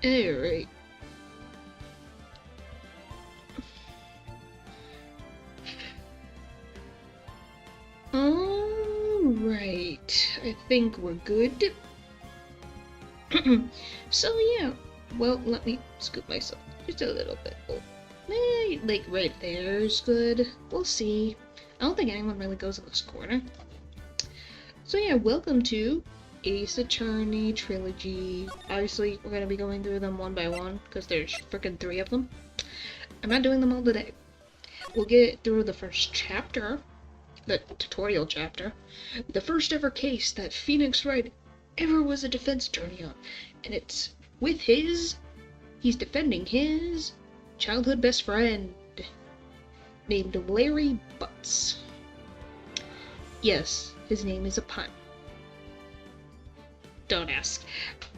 Alright. Alright. I think we're good. So yeah. Well, let me scoop myself just a little bit. Oh. Like right there is good. We'll see. I don't think anyone really goes in this corner. So yeah, welcome to Ace Attorney Trilogy. Obviously, we're gonna be going through them one by one because there's freaking 3 of them. I'm not doing them all today. We'll get through the first chapter, the tutorial chapter, the first ever case that Phoenix Wright ever was a defense attorney on, and it's with he's defending his childhood best friend named Larry Butts. Yes, his name is a pun. Don't ask.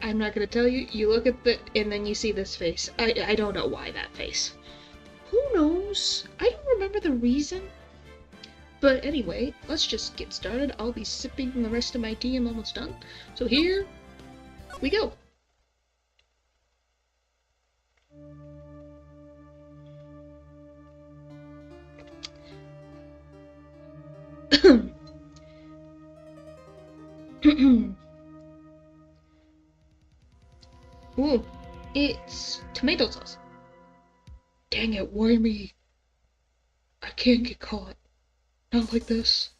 I'm not gonna tell you. You look at and then you see this face. I don't know why that face. Who knows? I don't remember the reason. But anyway, let's just get started. I'll be sipping the rest of my tea. I'm almost done. So here we go. Ooh, it's tomato sauce. Dang it, why me? I can't get caught. Not like this.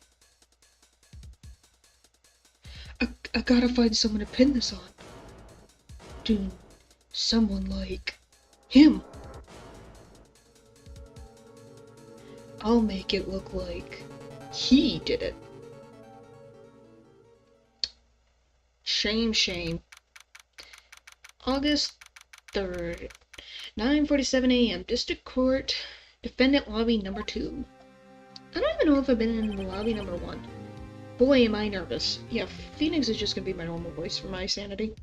I gotta find someone to pin this on. Dude, someone like him. I'll make it look like he did it. Shame, shame. August 3rd, 9:47 a.m. District Court, Defendant Lobby number 2. I don't even know if I've been in the lobby number 1. Boy, am I nervous. Yeah, Phoenix is just gonna be my normal voice for my sanity.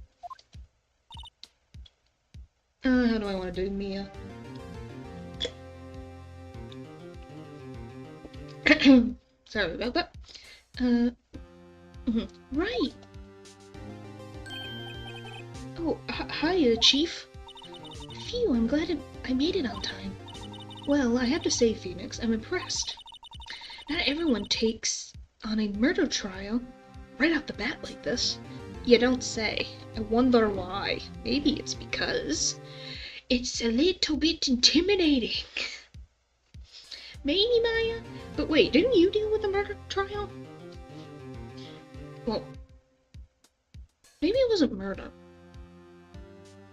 How do I want to do Mia? Sorry about that. Right. Oh, hiya, Chief. Phew, I'm glad I made it on time. Well, I have to say, Phoenix, I'm impressed. Not everyone takes on a murder trial right off the bat like this. You don't say. I wonder why. Maybe it's because it's a little bit intimidating. Maybe, Maya? But wait, didn't you deal with a murder trial? Well, maybe it wasn't murder.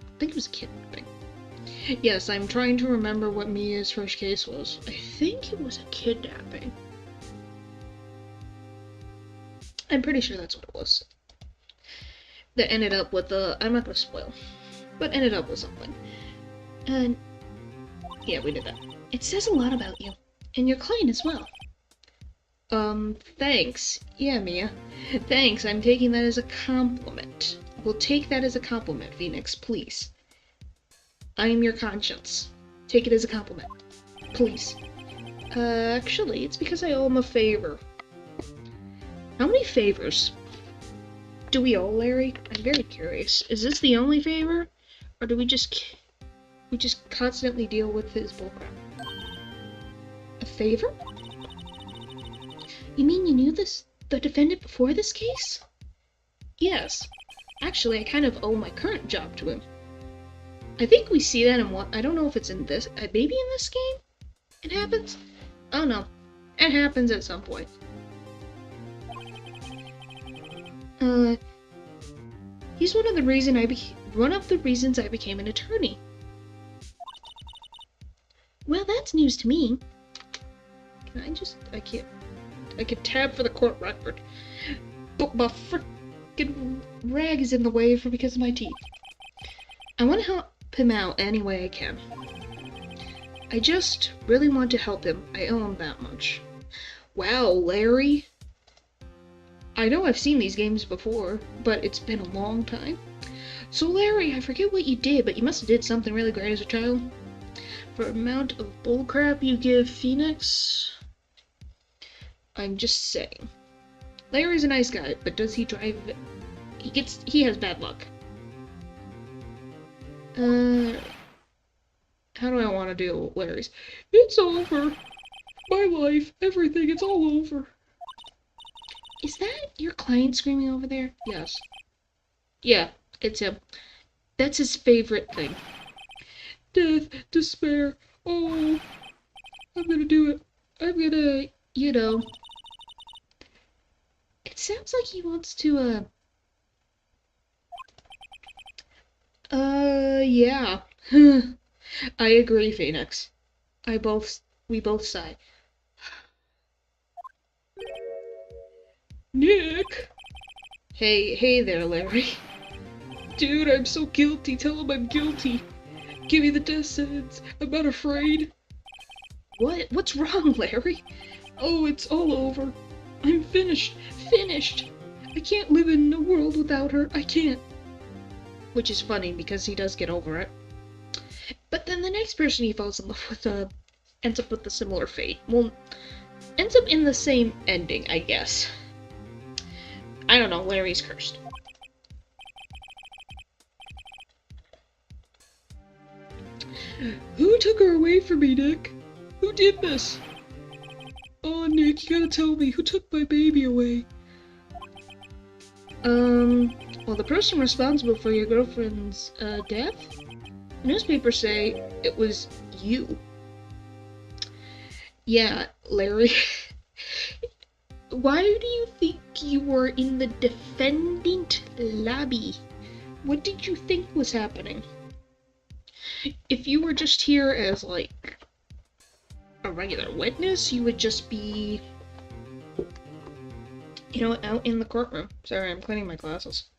I think it was kidnapping. Yes, I'm trying to remember what Mia's first case was. I think it was a kidnapping. I'm pretty sure that's what it was. That ended up with I'm not gonna spoil, but ended up with something. And yeah, we did that. It says a lot about you. And your client as well. Thanks. Yeah, Mia. Thanks, I'm taking that as a compliment. We'll take that as a compliment, Phoenix, please. I am your conscience. Take it as a compliment. Please. Actually, it's because I owe him a favor. How many favors do we owe Larry? I'm very curious. Is this the only favor? Or do we just constantly deal with his bullcrap? A favor? You mean you knew the defendant before this case? Yes. Actually, I kind of owe my current job to him. I think we see that in one. I don't know if it's in this. Maybe in this game? It happens? Oh no. It happens at some point. He's one of the reasons I became an attorney. Well, that's news to me. I can tab for the court record. But my frickin' rag is in the way because of my teeth. I want to help him out any way I can. I just really want to help him. I owe him that much. Wow, Larry. I know I've seen these games before, but it's been a long time. So Larry, I forget what you did, but you must have did something really great as a child. For amount of bullcrap you give Phoenix, I'm just saying. Larry's a nice guy, but does he drive? He has bad luck. How do I want to deal with Larry's? It's over. My life, everything, it's all over. Is that your client screaming over there? Yes. Yeah, it's him. That's his favorite thing. Death, despair. Oh, I'm gonna do it. I'm gonna, you know. It sounds like he wants to, yeah. I agree, Phoenix. We both sigh. Nick! Hey there, Larry. Dude, I'm so guilty. Tell him I'm guilty. Give me the death sentence. I'm not afraid. What? What's wrong, Larry? Oh, it's all over. I'm finished. Finished. I can't live in a world without her. I can't. Which is funny because he does get over it. But then the next person he falls in love with, ends up with a similar fate. Well, ends up in the same ending, I guess. I don't know, Larry's cursed. Who took her away from me, Nick? Who did this? Oh, Nick, you gotta tell me, who took my baby away? Well, the person responsible for your girlfriend's, death? Newspapers say it was you. Yeah, Larry. Why do you think you were in the defendant lobby? What did you think was happening? If you were just here as, like, a regular witness, you would just be, you know, out in the courtroom. Sorry, I'm cleaning my glasses.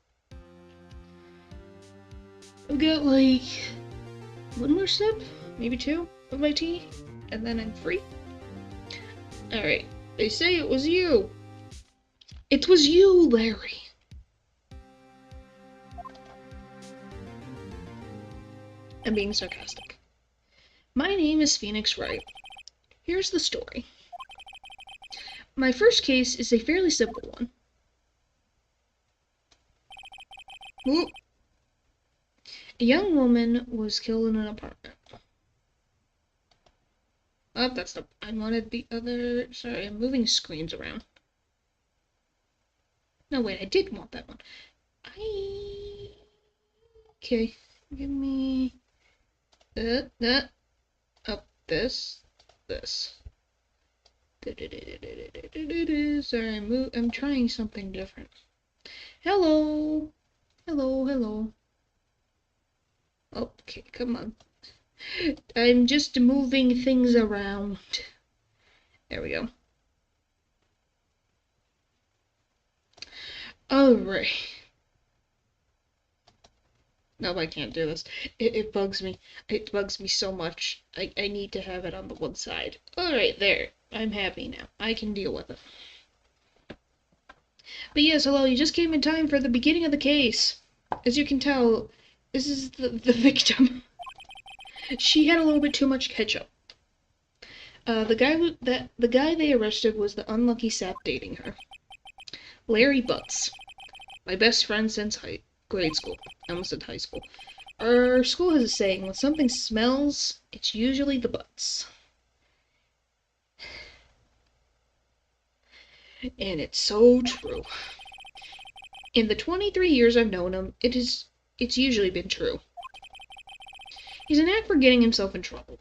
I've got, like, one more sip, maybe two of my tea, and then I'm free. Alright, they say it was you. It was you, Larry. I'm being sarcastic. My name is Phoenix Wright. Here's the story. My first case is a fairly simple one. Ooh. A young woman was killed in an apartment. Oh, that's the... I wanted the other... Sorry, I'm moving screens around. No, wait, I did want that one. Okay, give me... Up this. Sorry, I'm trying something different. Hello. Okay, come on. I'm just moving things around. There we go. Alright. No, I can't do this. It bugs me. It bugs me so much. I need to have it on the one side. Alright, there. I'm happy now. I can deal with it. But yes, hello, you just came in time for the beginning of the case. As you can tell, this is the victim. She had a little bit too much ketchup. The guy they arrested was the unlucky sap dating her. Larry Butts. My best friend since grade school. I almost said high school. Our school has a saying, when something smells, it's usually the butts. And it's so true. In the 23 years I've known him, it's usually been true. He's a knack for getting himself in trouble.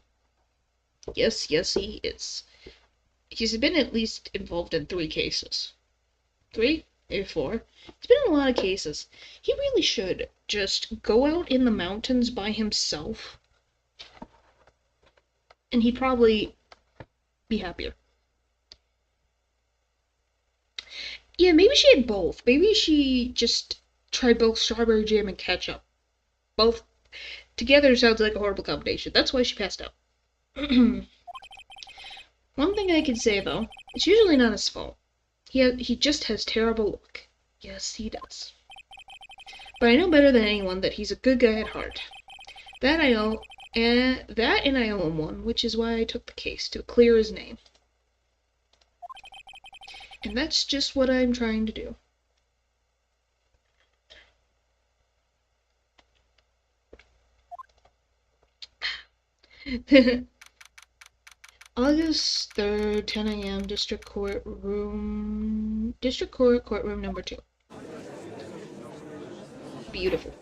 Yes, he is. He's been at least involved in 3 cases. 3? Maybe 4. He's been in a lot of cases. He really should just go out in the mountains by himself. And he'd probably be happier. Yeah, maybe she had both. Maybe she just tried both strawberry jam and ketchup. Both together sounds like a horrible combination. That's why she passed out. One thing I can say, though, it's usually not his fault. He just has terrible luck. Yes, he does. But I know better than anyone that he's a good guy at heart. That I know, and I owe him one, which is why I took the case, to clear his name. And that's just what I'm trying to do. August 3rd, 10 a.m., District Court, courtroom number 2. Beautiful.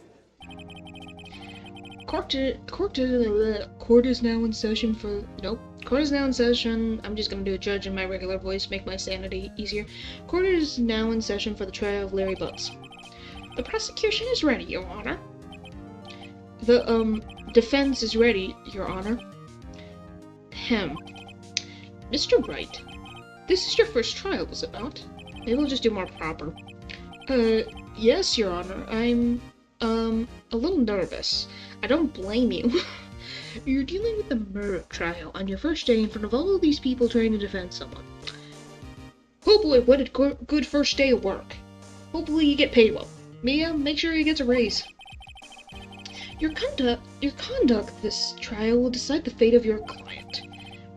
Court is now in session for... Nope. Court is now in session. I'm just gonna do a judge in my regular voice, make my sanity easier. Court is now in session for the trial of Larry Butts. The prosecution is ready, Your Honor. The, defense is ready, Your Honor. Mr. Wright, this is your first trial, is it not? Maybe we'll just do more proper. Yes, Your Honor. I'm, a little nervous. I don't blame you. You're dealing with a murder trial on your first day in front of all of these people trying to defend someone. Oh boy, what a good first day of work. Hopefully you get paid well. Mia, make sure you get a raise. Your conduct this trial will decide the fate of your client.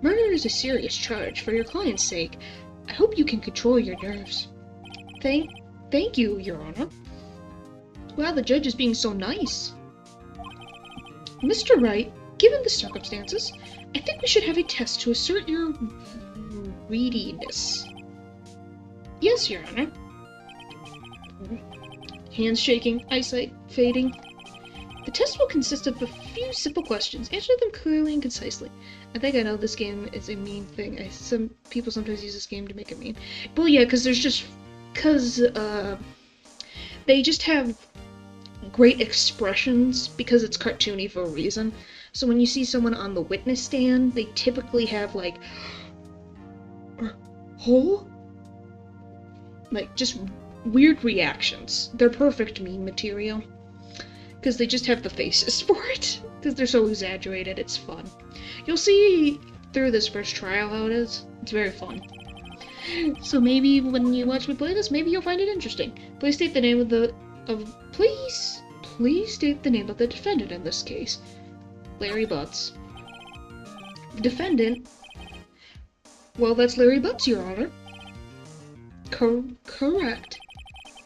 Murder is a serious charge. For your client's sake, I hope you can control your nerves. Thank you, Your Honor. Wow, the judge is being so nice. Mr. Wright, given the circumstances, I think we should have a test to assert your readiness. Yes, Your Honor. Hands shaking, eyesight fading. The test will consist of a few simple questions. Answer them clearly and concisely. I think I know this game is a mean thing. Some people sometimes use this game to make it mean. Well, yeah, because they just have great expressions because it's cartoony for a reason. So when you see someone on the witness stand, they typically have like, like just weird reactions. They're perfect meme material. Because they just have the faces for it. Because they're so exaggerated, it's fun. You'll see through this first trial how it is. It's very fun. So maybe when you watch me play this, maybe you'll find it interesting. Please state the name of the... Please state the name of the defendant in this case. Larry Butts. The defendant? Well, that's Larry Butts, Your Honor. Correct.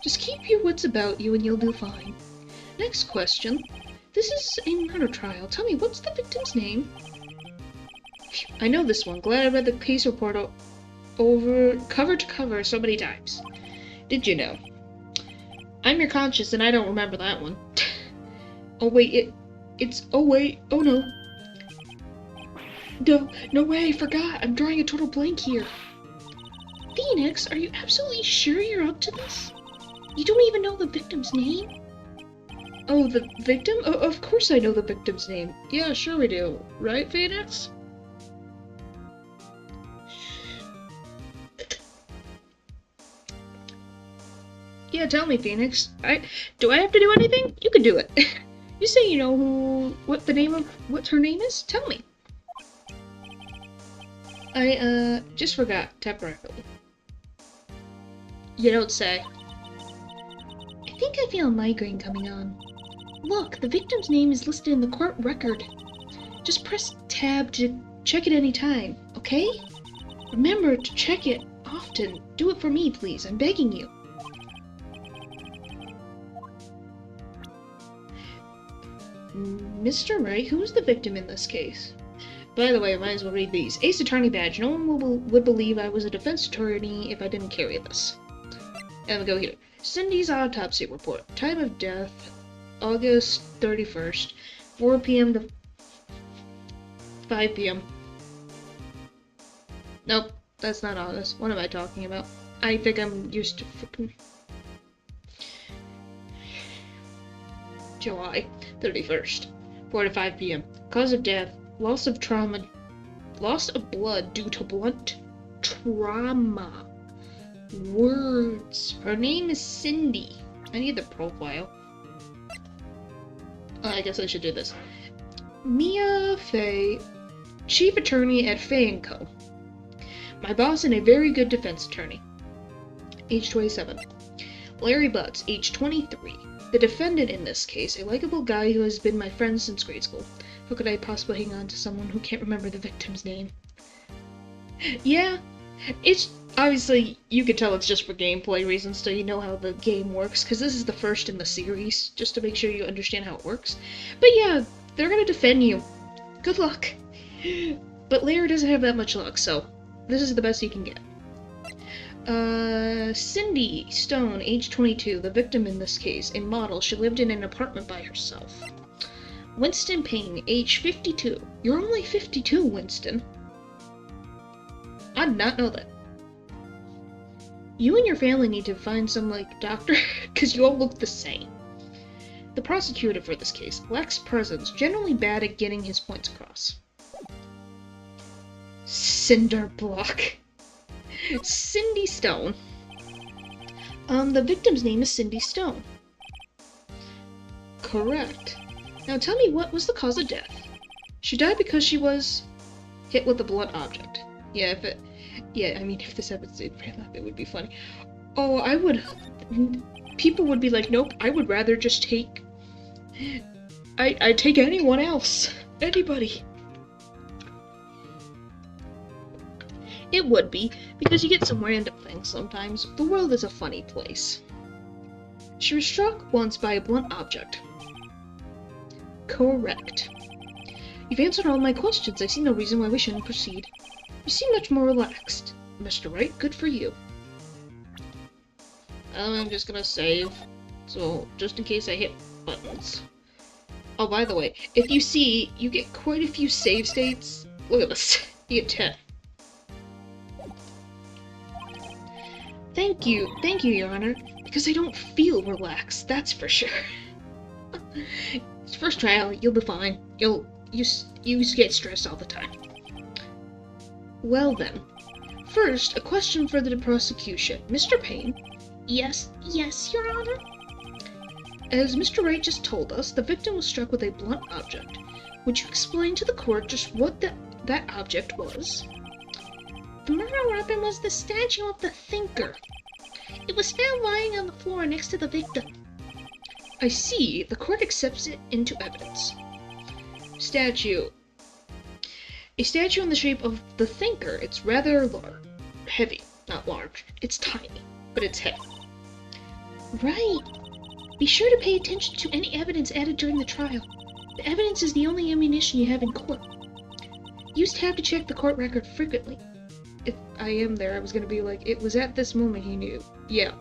Just keep your wits about you and you'll do fine. Next question. This is a murder trial. Tell me, what's the victim's name? I know this one. Glad I read the case report over cover to cover so many times. Did you know? I'm your conscience and I don't remember that one. Oh wait, oh wait, oh no. No way, I forgot. I'm drawing a total blank here. Phoenix, are you absolutely sure you're up to this? You don't even know the victim's name? Oh, the victim? Oh, of course I know the victim's name. Yeah, sure we do. Right, Phoenix? Yeah, tell me, Phoenix. Do I have to do anything? You can do it. You say you know what her name is? Tell me. I, just forgot, temporarily. You don't say. I think I feel a migraine coming on. Look, the victim's name is listed in the court record. Just press tab to check it any time, okay? Remember to check it often. Do it for me, please. I'm begging you. Mr. Wright, who's the victim in this case? By the way, I might as well read these. Ace Attorney Badge. No one would believe I was a defense attorney if I didn't carry this. And we'll go here. Cindy's autopsy report. Time of death, August 31st, 4 p.m. to 5 p.m. Nope, that's not August. What am I talking about? I think I'm used to freaking... July 31st, 4 to 5 p.m. Cause of death, loss of blood due to blunt trauma. Words. Her name is Cindy. I need the profile. I guess I should do this. Mia Fey, Chief Attorney at Fey & Co. My boss and a very good defense attorney. Age 27. Larry Butts, age 23. The defendant in this case, a likable guy who has been my friend since grade school. How could I possibly hang on to someone who can't remember the victim's name? Yeah, it's obviously, you could tell it's just for gameplay reasons, so you know how the game works, because this is the first in the series, just to make sure you understand how it works. But yeah, they're gonna defend you. Good luck. But Larry doesn't have that much luck, so this is the best he can get. Cindy Stone, age 22, the victim in this case, a model. She lived in an apartment by herself. Winston Payne, age 52. You're only 52, Winston. I did not know that. You and your family need to find some, doctor, because you all look the same. The prosecutor for this case lacks presence, generally bad at getting his points across. Cinder block. Cindy Stone. The victim's name is Cindy Stone. Correct. Now tell me, what was the cause of death? She died because she was hit with a blunt object. Yeah, if this happens in real life, it would be funny. Oh, people would be like, nope, I would rather just take... I'd take anyone else. Anybody. It would be, because you get some random things sometimes. The world is a funny place. She was struck once by a blunt object. Correct. You've answered all my questions. I see no reason why we shouldn't proceed. You seem much more relaxed. Mr. Wright, good for you. I'm just gonna save, so just in case I hit buttons. Oh, by the way, if you see, you get quite a few save states. Look at this. You get 10. Thank you, Your Honor, because I don't feel relaxed, that's for sure. First trial, you'll be fine. You get stressed all the time. Well then, first, a question for the prosecution. Mr. Payne? Yes, Your Honor? As Mr. Wright just told us, the victim was struck with a blunt object. Would you explain to the court just what that object was? The murder weapon was the statue of the Thinker. It was found lying on the floor next to the victim. I see. The court accepts it into evidence. Statue. A statue in the shape of the Thinker. It's rather heavy. Not large. It's tiny, but it's heavy. Right. Be sure to pay attention to any evidence added during the trial. The evidence is the only ammunition you have in court. You used to have to check the court record frequently. If I am there, I was gonna be like, it was at this moment he knew. Yeah.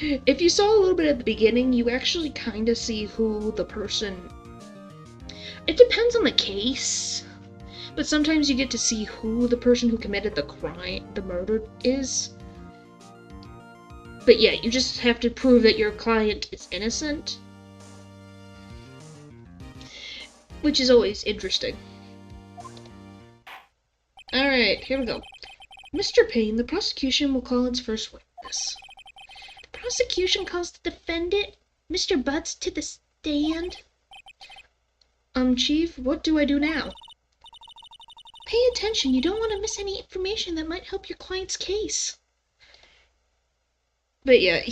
If you saw a little bit at the beginning, you actually kind of see who the person... It depends on the case, but sometimes you get to see who the person who committed the murder is. But yeah, you just have to prove that your client is innocent. Which is always interesting. Alright, here we go. Mr. Payne, the prosecution will call its first witness. The prosecution calls the defendant, Mr. Butts, to the stand. Chief, what do I do now? Pay attention, you don't want to miss any information that might help your client's case. But yeah,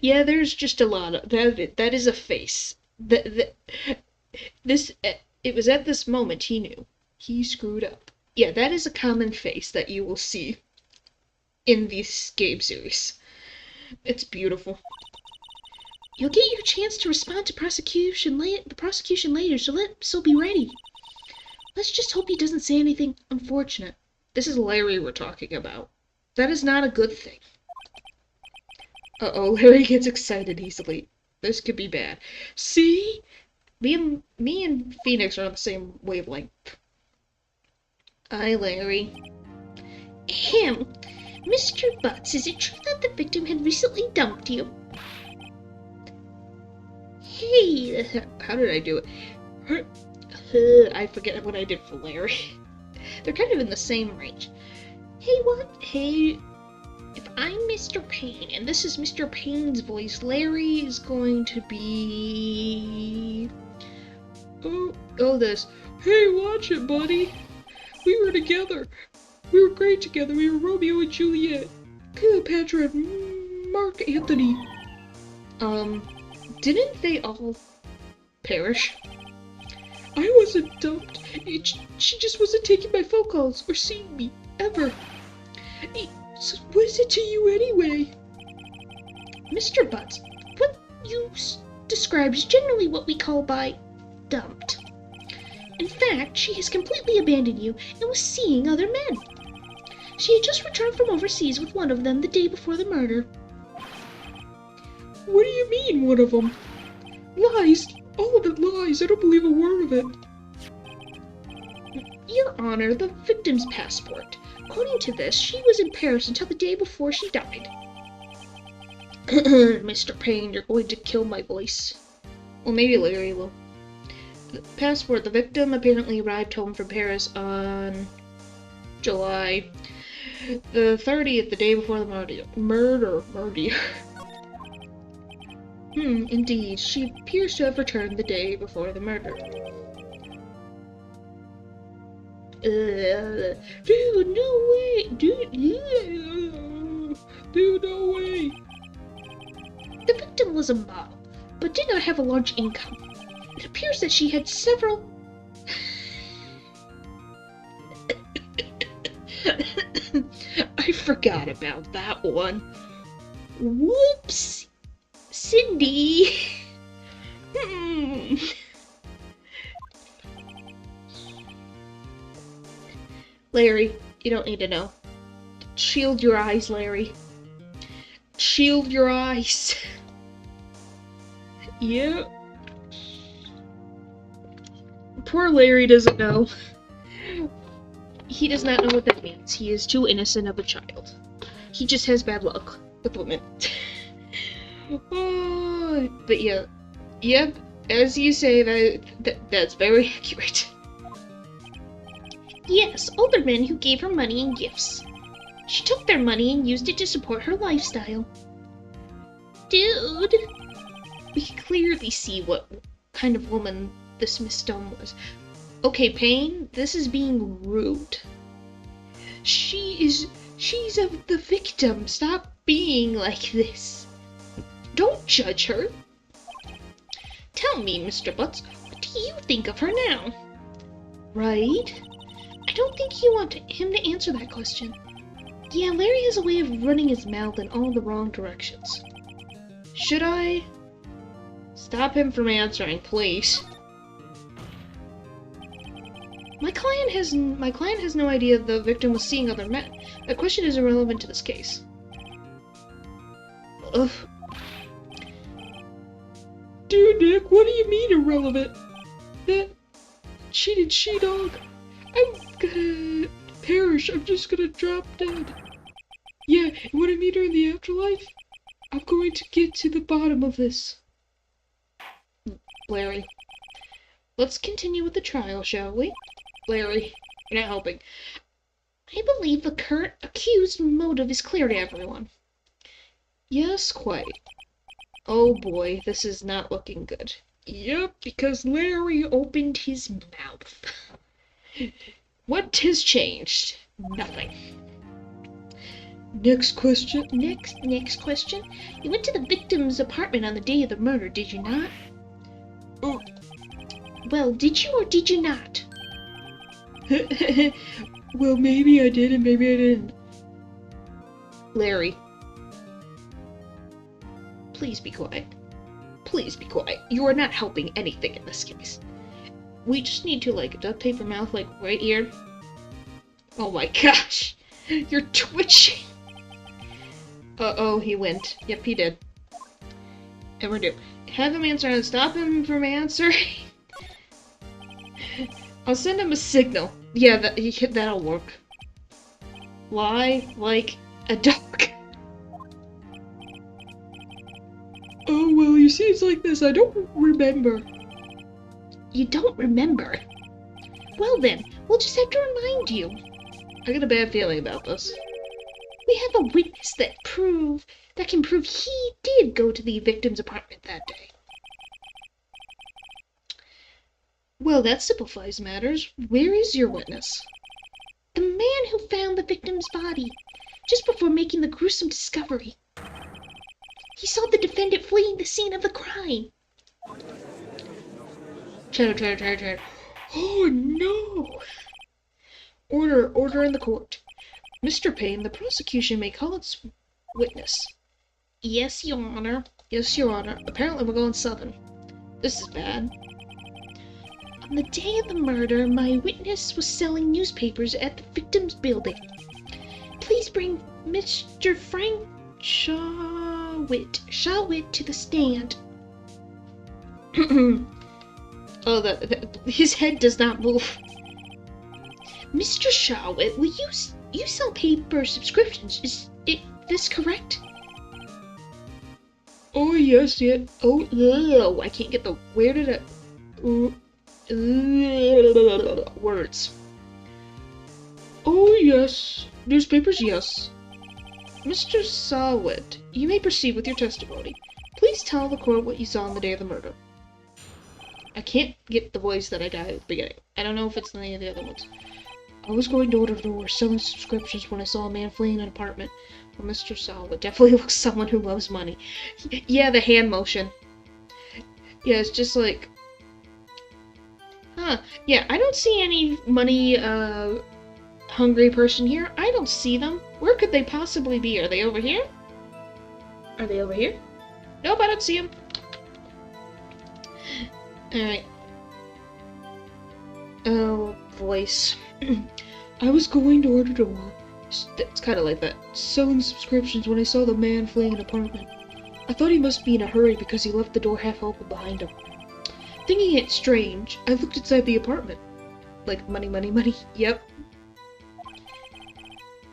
yeah, there's just a lot of that is a face. It was at this moment he knew. He screwed up. Yeah, that is a common face that you will see in this game series. It's beautiful. You'll get your chance to respond to the prosecution later, so be ready. Let's just hope he doesn't say anything unfortunate. This is Larry we're talking about. That is not a good thing. Uh-oh, Larry gets excited easily. This could be bad. See? Me and Phoenix are on the same wavelength. Hi, Larry. Ahem. Mr. Butts, is it true that the victim had recently dumped you? Hey, how did I do it? I forget what I did for Larry. They're kind of in the same range. Hey, what? Hey, if I'm Mr. Payne, and this is Mr. Payne's voice, Larry is going to be... Oh, this. Hey, watch it, buddy. We were together. We were great together. We were Romeo and Juliet. Cleopatra and Mark Antony. Didn't they all perish? I wasn't dumped. She just wasn't taking my phone calls or seeing me, ever. So what is it to you anyway? Mr. Butts, what you described is generally what we call by dumped. In fact, she has completely abandoned you and was seeing other men. She had just returned from overseas with one of them the day before the murder. What do you mean, one of them? Lies! All of it lies! I don't believe a word of it! Your Honor, the victim's passport. According to this, she was in Paris until the day before she died. Mr. Payne, you're going to kill my voice. Well, maybe Larry will. The passport. The victim apparently arrived home from Paris on July the 30th, the day before the murder. Indeed. She appears to have returned the day before the murder. Dude, no way! Dude, no way! The victim was a model, but did not have a large income. It appears that she had several... I forgot about that one. Whoops! Cindy! Larry, you don't need to know. Shield your eyes, Larry. Shield your eyes. Yeah. Poor Larry doesn't know. He does not know what that means. He is too innocent of a child. He just has bad luck with women. But yeah. Yep, as you say, that's very accurate. Yes, older men who gave her money and gifts. She took their money and used it to support her lifestyle. Dude! We can clearly see what kind of woman this Miss Stone was. Okay, Payne, this is being rude. She's the victim. Stop being like this. Don't judge her. Tell me, Mr. Butts, what do you think of her now? Right? I don't think you want him to answer that question. Yeah, Larry has a way of running his mouth in all the wrong directions. Should I? Stop him from answering, please. My client has no idea the victim was seeing other men. That question is irrelevant to this case. Ugh. Dude, Nick, what do you mean irrelevant? That cheated she-dog. I'm gonna perish. I'm just gonna drop dead. Yeah, and when I meet her in the afterlife, I'm going to get to the bottom of this. Larry, let's continue with the trial, shall we? Larry, you're not helping. I believe the current accused motive is clear to everyone. Yes, quite. Oh boy, this is not looking good. Yep, because Larry opened his mouth. What has changed? Nothing. Next question. Next question. You went to the victim's apartment on the day of the murder, did you not? Oh. Well, did you or did you not? Well, maybe I did and maybe I didn't. Larry. Please be quiet. Please be quiet. You are not helping anything in this case. We just need to, duct tape your mouth, right here. Oh my gosh! You're twitching! Uh-oh, he went. Yep, he did. And we're due. Have him answer and stop him from answering. I'll send him a signal. Yeah, that'll work. Lie like a dog. Oh, well, you see, it's like this. I don't remember. You don't remember? Well then, we'll just have to remind you. I got a bad feeling about this. We have a witness that can prove he did go to the victim's apartment that day. Well, that simplifies matters. Where is your witness? The man who found the victim's body, just before making the gruesome discovery. He saw the defendant fleeing the scene of the crime. Chatter. Oh, no! Order in the court. Mr. Payne, the prosecution may call its witness. Yes, Your Honor. Yes, Your Honor. Apparently we're going southern. This is bad. On the day of the murder, my witness was selling newspapers at the victim's building. Please bring Mr. Frank Shawwitt to the stand. Oh, his head does not move. Mr. Shawwitt, will you sell paper subscriptions? Is this correct? Oh, yes, yeah. Oh, I can't get the... Where did it... Words. Oh, yes. Newspapers, yes. Mr. Shawwitt, you may proceed with your testimony. Please tell the court what you saw on the day of the murder. I can't get the voice that I got at the beginning. I don't know if it's any of the other ones. I was going door to door selling subscriptions when I saw a man fleeing an apartment. Well, Mr. Shawwitt definitely looks someone who loves money. Yeah, the hand motion. Yeah, it's just like... Huh. Yeah, I don't see any money, hungry person here. I don't see them. Where could they possibly be? Are they over here? Are they over here? Nope, I don't see them. Alright. Oh, voice. I was going door to door, It's kind of like that. selling subscriptions when I saw the man fleeing an apartment. I thought he must be in a hurry because he left the door half open behind him. Thinking it strange, I looked inside the apartment. Like, money, money, money. Yep.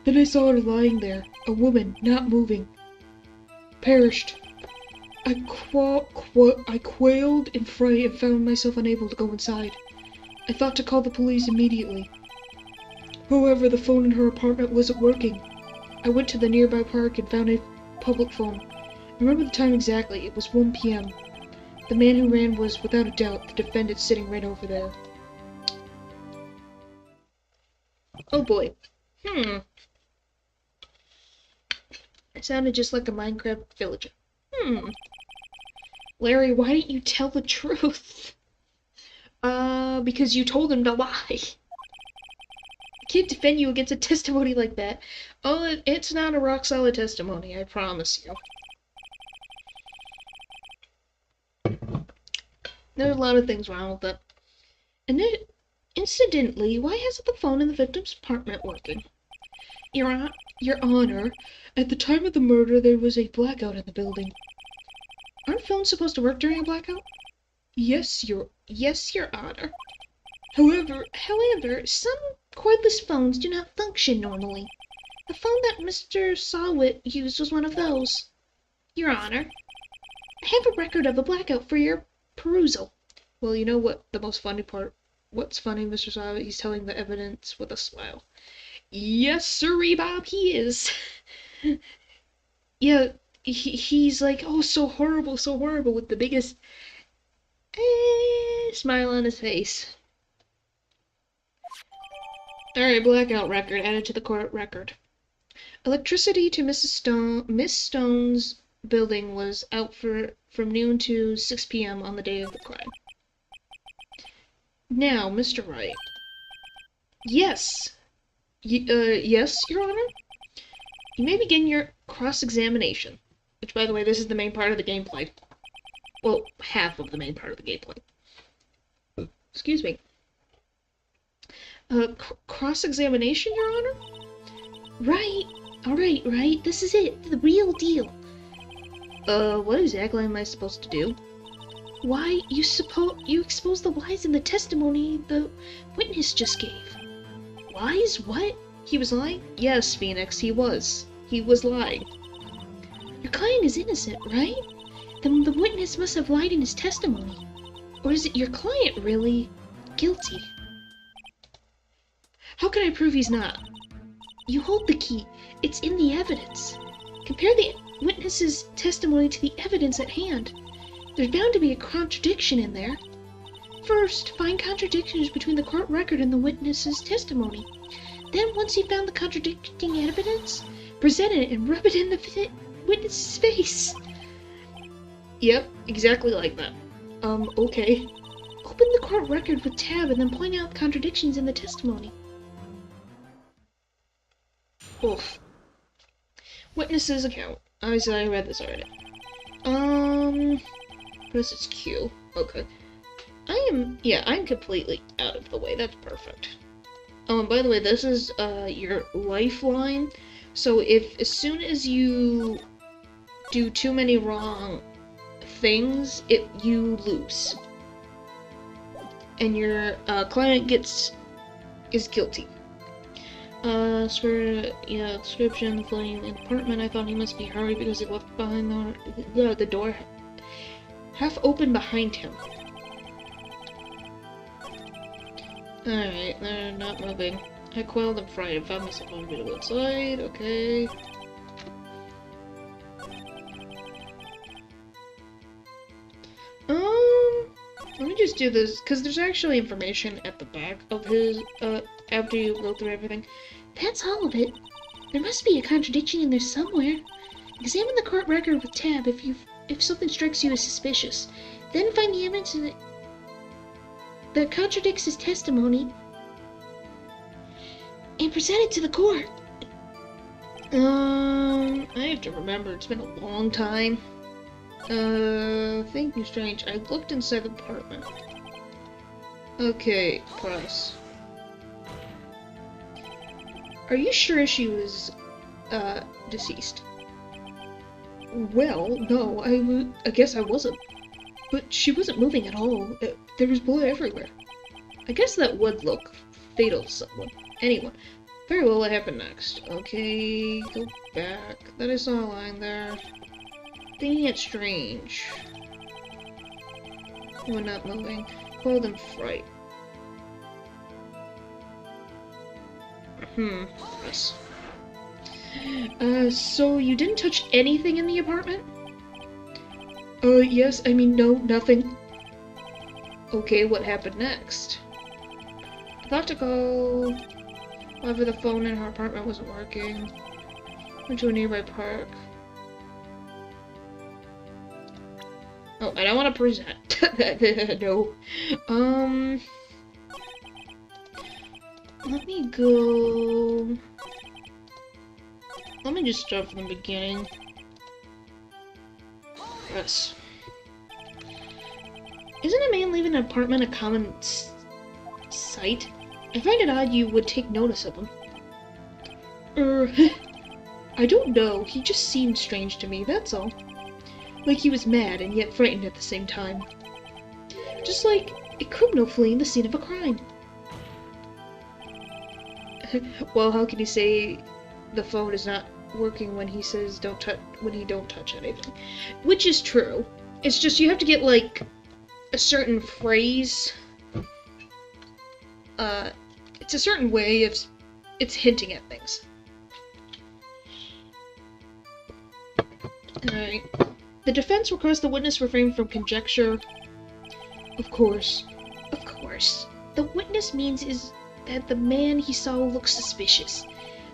Then I saw her lying there, a woman, not moving. Perished. I quailed in fright and found myself unable to go inside. I thought to call the police immediately. However, the phone in her apartment wasn't working. I went to the nearby park and found a public phone. I remember the time exactly. It was 1 p.m. The man who ran was, without a doubt, the defendant sitting right over there. Oh boy. It sounded just like a Minecraft villager. Larry, why didn't you tell the truth? Because you told him to lie. I can't defend you against a testimony like that. Oh, it's not a rock-solid testimony, I promise you. There's a lot of things wrong with it. And then, incidentally, why hasn't the phone in the victim's apartment working? Your Honor, at the time of the murder there was a blackout in the building. Aren't phones supposed to work during a blackout? Yes, Your Honor. However, Some cordless phones do not function normally. The phone that Mr. Shawwitt used was one of those. Your Honor, I have a record of the blackout for your perusal. Well, you know what the most funny part? What's funny, Mr. Shawwitt? He's telling the evidence with a smile. Yes, sirree, Bob, he is. Yeah, he's like, oh, so horrible, with the biggest smile on his face. Alright, blackout record added to the court record. Electricity to Miss Stone's building was out from noon to 6 p.m. on the day of the crime. Now, Mr. Wright. Yes. Yes, Your Honor? You may begin your cross-examination. Which, by the way, this is the main part of the gameplay. Well, half of the main part of the gameplay. Excuse me. Cross-examination, Your Honor? Right. Alright, right. This is it. The real deal. What exactly am I supposed to do? Why, you expose the lies in the testimony the witness just gave. Lies? What? He was lying? Yes, Phoenix, he was. He was lying. Your client is innocent, right? Then the witness must have lied in his testimony. Or is it your client really guilty? How can I prove he's not? You hold the key. It's in the evidence. Compare the witness's testimony to the evidence at hand. There's bound to be a contradiction in there. First, find contradictions between the court record and the witness's testimony. Then, once you've found the contradicting evidence, present it and rub it in the witness's face. Yep, exactly like that. Okay. Open the court record with tab and then point out the contradictions in the testimony. Oof. Witness's account. I read this already. Press it's Q. Okay. I'm completely out of the way. That's perfect. Oh, and by the way, this is, your lifeline. So as soon as you do too many wrong things, you lose. And your, client is guilty. Description, fleeing an apartment. I thought he must be hurried because he left behind the door half open behind him. Alright, they're not moving. I coiled and fried and found myself on the outside. Okay. Let me just do this, because there's actually information at the back of his, after you go through everything. That's all of it. There must be a contradiction in there somewhere. Examine the court record with tab if something strikes you as suspicious. Then find the evidence that contradicts his testimony and present it to the court. I have to remember, it's been a long time. Thank you, strange. I looked inside the apartment. Okay, price. Are you sure she was, deceased? Well, no, I guess I wasn't. But she wasn't moving at all. There was blood everywhere. I guess that would look fatal to someone. Anyone. Very well, what happened next? Okay, go back. Then I saw a line there. Thinking it's strange. We're not moving. Call them fright. Yes. So you didn't touch anything in the apartment? Yes, I mean, no, nothing. Okay, what happened next? I thought to call. However, the phone in her apartment wasn't working. Went to a nearby park. Oh, I don't want to present. No. Let me go. Let me just start from the beginning. Yes. Isn't a man leaving an apartment a common sight? I find it odd you would take notice of him. I don't know. He just seemed strange to me, that's all. Like he was mad and yet frightened at the same time. Just like a criminal fleeing the scene of a crime. Well, how can you say the phone is not working when he says don't touch anything? Which is true. It's just you have to get like a certain phrase. It's a certain way if it's hinting at things. Alright. The defense requests the witness refrain from conjecture. Of course. Of course. The witness means is that the man he saw looks suspicious.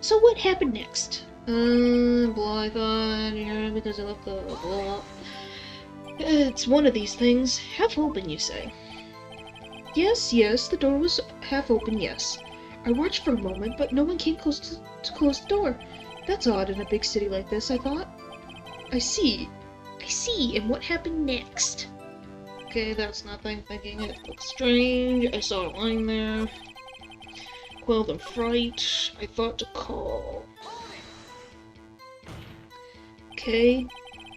So what happened next? Blah, I thought, yeah, because I left the blah. It's one of these things. Half open, you say? Yes, the door was half open, yes. I watched for a moment, but no one came close to close the door. That's odd in a big city like this, I thought. I see, and what happened next? Okay, that's nothing. Thinking it looks strange. I saw a line there. Quell the fright. I thought to call. Okay.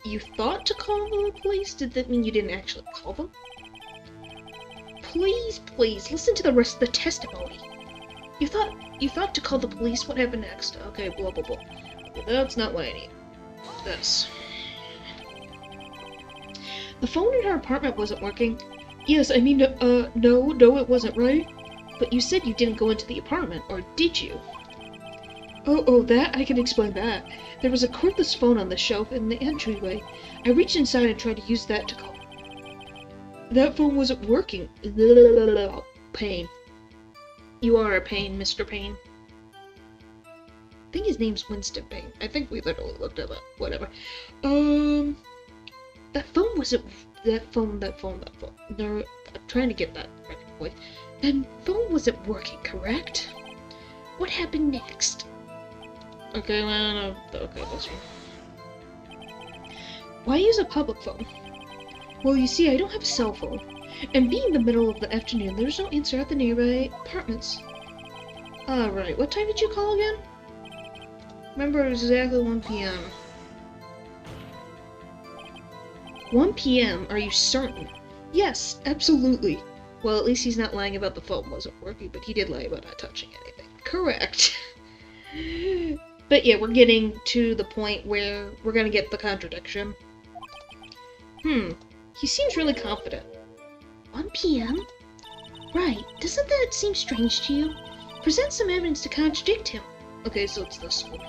You thought to call the police? Did that mean you didn't actually call them? Please, listen to the rest of the testimony. You thought to call the police? What happened next? Okay, blah, blah, blah. Okay, that's not what I need. This. The phone in her apartment wasn't working. Yes, I mean, no, it wasn't, right? But you said you didn't go into the apartment, or did you? Oh, that? I can explain that. There was a cordless phone on the shelf in the entryway. I reached inside and tried to use that to call. That phone wasn't working. Pain. You are a pain, Mr. Payne. I think his name's Winston Payne. I think we literally looked at that. Whatever. That phone wasn't... That phone. No, I'm trying to get that right, boy. That phone wasn't working, correct? What happened next? Okay, man, okay, this one. Why use a public phone? Well, you see, I don't have a cell phone. And being the middle of the afternoon, there's no answer at the nearby apartments. Alright, what time did you call again? Remember, it was exactly 1 p.m. 1 p.m., are you certain? Yes, absolutely. Well, at least he's not lying about the phone wasn't working, but he did lie about not touching anything. Correct. But yeah, we're getting to the point where we're gonna get the contradiction. He seems really confident. 1 p.m.? Right, doesn't that seem strange to you? Present some evidence to contradict him. Okay, so it's this one.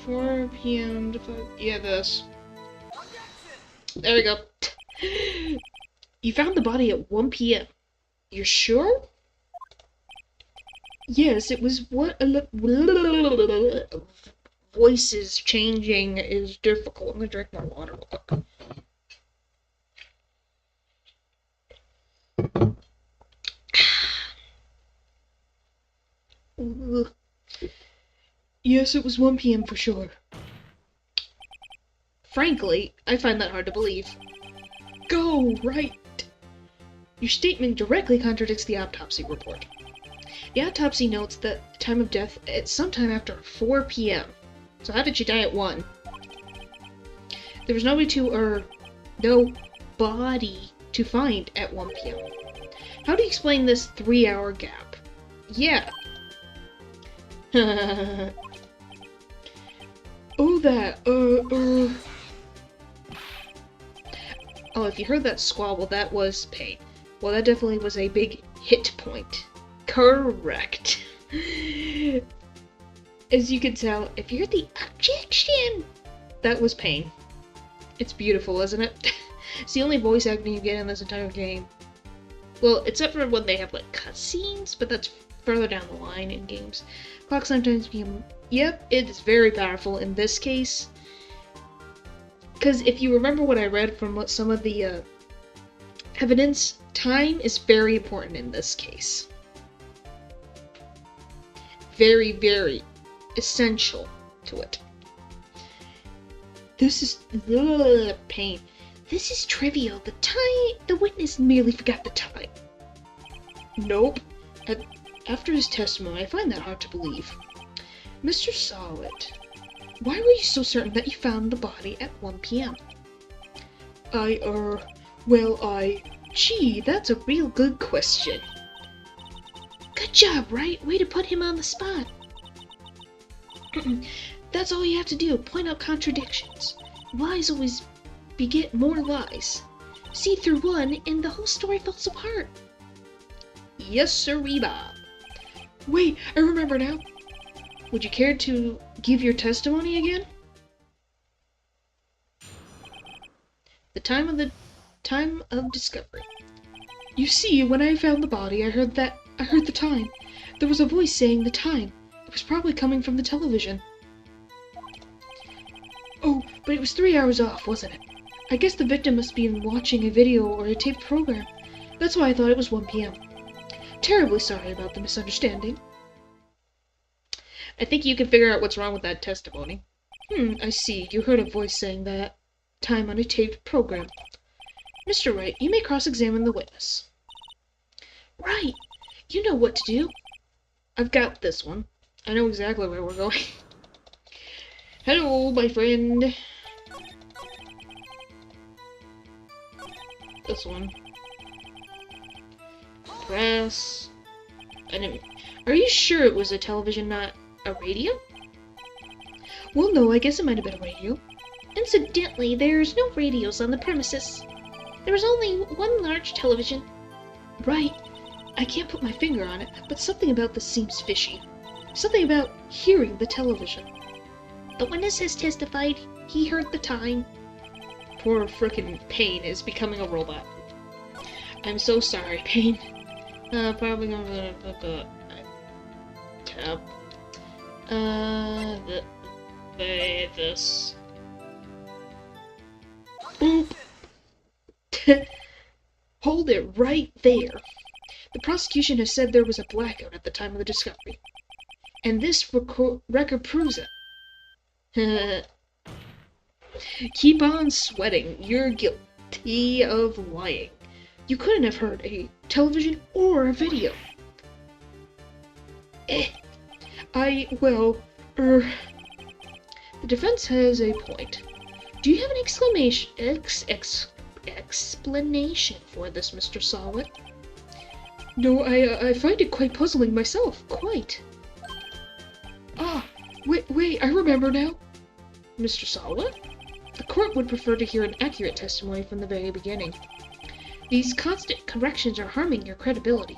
4 p.m. to 5... Yeah, this. There we go. You found the body at 1 p.m. You're sure? Yes, it was what... Voices changing is difficult. I'm gonna drink my water real quick. Yes, it was 1 p.m. for sure. Frankly, I find that hard to believe. Go, Wright! Your statement directly contradicts the autopsy report. The autopsy notes that the time of death is sometime after 4 p.m. So how did she die at 1? There was no body to find at 1 p.m. How do you explain this 3-hour gap? Yeah. Oh, that, Oh, if you heard that squabble, that was pain. Well, that definitely was a big hit point. Correct. As you can tell, if you heard the objection, that was pain. It's beautiful, isn't it? It's the only voice acting you get in this entire game. Well, except for when they have, like, cutscenes, but that's further down the line in games. Clock sometimes become... Yep, it is very powerful in this case. Because if you remember what I read from some of the evidence, time is very important in this case. Very, very essential to it. This is... pain. This is trivial. The witness merely forgot the time. Nope. After his testimony, I find that hard to believe. Mr. Solid, why were you so certain that you found the body at 1 p.m.? Gee, that's a real good question. Good job, Wright. Way to put him on the spot. That's all you have to do. Point out contradictions. Lies always beget more lies. See through one, and the whole story falls apart. Yes, sirree, Bob. Wait, I remember now. Would you care to give your testimony again? The time of discovery. You see, when I found the body, I heard the time. There was a voice saying the time. It was probably coming from the television. Oh, but it was 3 hours off, wasn't it? I guess the victim must be watching a video or a taped program. That's why I thought it was 1 p.m. Terribly sorry about the misunderstanding. I think you can figure out what's wrong with that testimony. I see. You heard a voice saying that time on a taped program. Mr. Wright, you may cross-examine the witness. Right. You know what to do. I've got this one. I know exactly where we're going. Hello, my friend. This one. Press. Enemy. Are you sure it was a television, not a radio? Well, no, I guess it might have been a radio. Incidentally, there's no radios on the premises. There was only one large television. Right. I can't put my finger on it, but something about this seems fishy. Something about hearing the television. The witness has testified he heard the time. Poor frickin' Pain is becoming a robot. I'm so sorry, Pain. Probably gonna put a tab. This. Boop. Hold it right there. The prosecution has said there was a blackout at the time of the discovery. And this record proves it. Keep on sweating. You're guilty of lying. You couldn't have heard a television or a video. The defense has a point. Do you have an explanation for this, Mr. Solid? No, I find it quite puzzling myself, quite. Ah, wait, I remember now. Mr. Solid? The court would prefer to hear an accurate testimony from the very beginning. These constant corrections are harming your credibility.